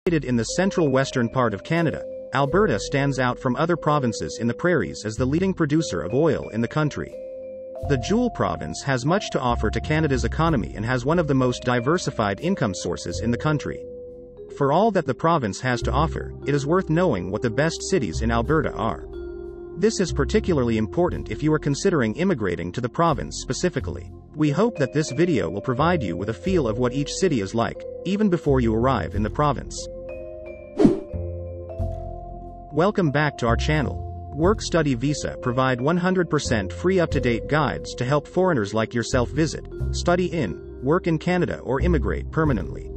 Located in the central western part of Canada, Alberta stands out from other provinces in the prairies as the leading producer of oil in the country. The Jewel Province has much to offer to Canada's economy and has one of the most diversified income sources in the country. For all that the province has to offer, it is worth knowing what the best cities in Alberta are. This is particularly important if you are considering immigrating to the province specifically. We hope that this video will provide you with a feel of what each city is like, even before you arrive in the province. Welcome back to our channel. Work-Study Visa provide 100% free up-to-date guides to help foreigners like yourself visit, study in, work in Canada or immigrate permanently.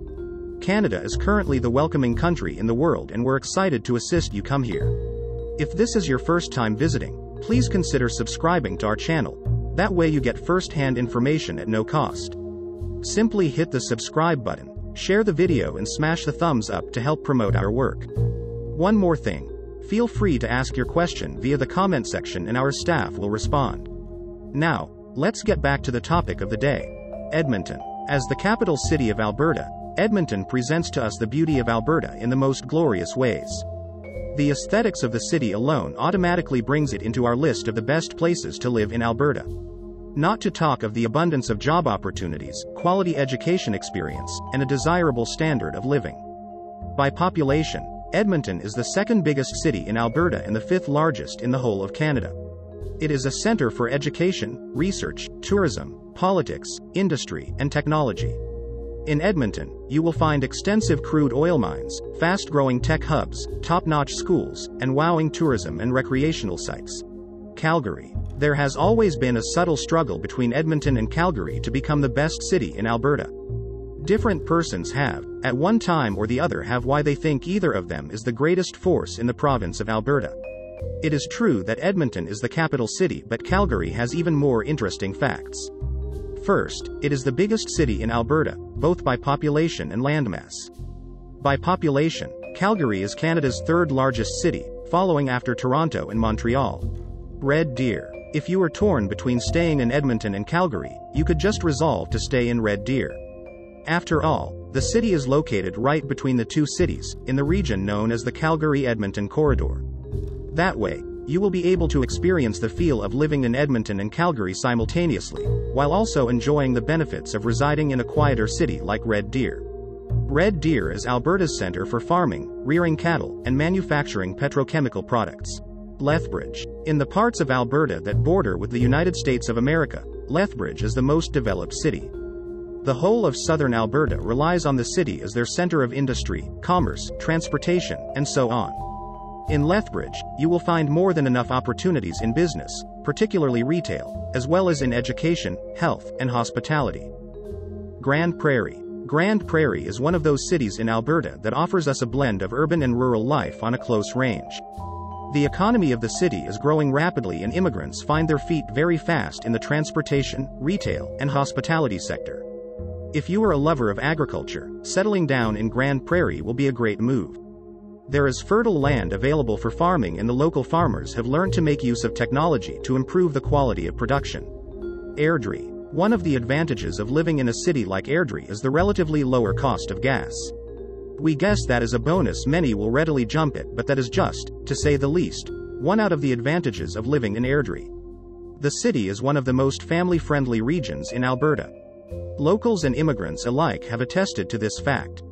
Canada is currently the welcoming country in the world and we're excited to assist you come here. If this is your first time visiting, please consider subscribing to our channel. That way you get first-hand information at no cost. Simply hit the subscribe button, share the video and smash the thumbs up to help promote our work. One more thing. Feel free to ask your question via the comment section and our staff will respond. Now, let's get back to the topic of the day. Edmonton. As the capital city of Alberta, Edmonton presents to us the beauty of Alberta in the most glorious ways. The aesthetics of the city alone automatically brings it into our list of the best places to live in Alberta. Not to talk of the abundance of job opportunities, quality education experience, and a desirable standard of living. By population, Edmonton is the second biggest city in Alberta and the fifth largest in the whole of Canada. It is a center for education, research, tourism, politics, industry, and technology. In Edmonton, you will find extensive crude oil mines, fast-growing tech hubs, top-notch schools, and wowing tourism and recreational sites. Calgary. There has always been a subtle struggle between Edmonton and Calgary to become the best city in Alberta. Different persons have, at one time or the other, have why they think either of them is the greatest force in the province of Alberta. It is true that Edmonton is the capital city, but Calgary has even more interesting facts. First, it is the biggest city in Alberta, both by population and landmass. By population, Calgary is Canada's third largest city, following after Toronto and Montreal. Red Deer. If you are torn between staying in Edmonton and Calgary, you could just resolve to stay in Red Deer. After all, the city is located right between the two cities, in the region known as the Calgary-Edmonton Corridor. That way, you will be able to experience the feel of living in Edmonton and Calgary simultaneously, while also enjoying the benefits of residing in a quieter city like Red Deer. Red Deer is Alberta's center for farming, rearing cattle, and manufacturing petrochemical products. Lethbridge. In the parts of Alberta that border with the United States of America, Lethbridge is the most developed city. The whole of southern Alberta relies on the city as their center of industry, commerce, transportation, and so on. In Lethbridge, you will find more than enough opportunities in business, particularly retail, as well as in education, health, and hospitality. Grande Prairie. Grande Prairie is one of those cities in Alberta that offers us a blend of urban and rural life on a close range. The economy of the city is growing rapidly and immigrants find their feet very fast in the transportation, retail, and hospitality sector. If you are a lover of agriculture, settling down in Grande Prairie will be a great move. There is fertile land available for farming and the local farmers have learned to make use of technology to improve the quality of production. Airdrie. One of the advantages of living in a city like Airdrie is the relatively lower cost of gas. We guess that is a bonus many will readily jump at, but that is just, to say the least, one out of the advantages of living in Airdrie. The city is one of the most family-friendly regions in Alberta. Locals and immigrants alike have attested to this fact.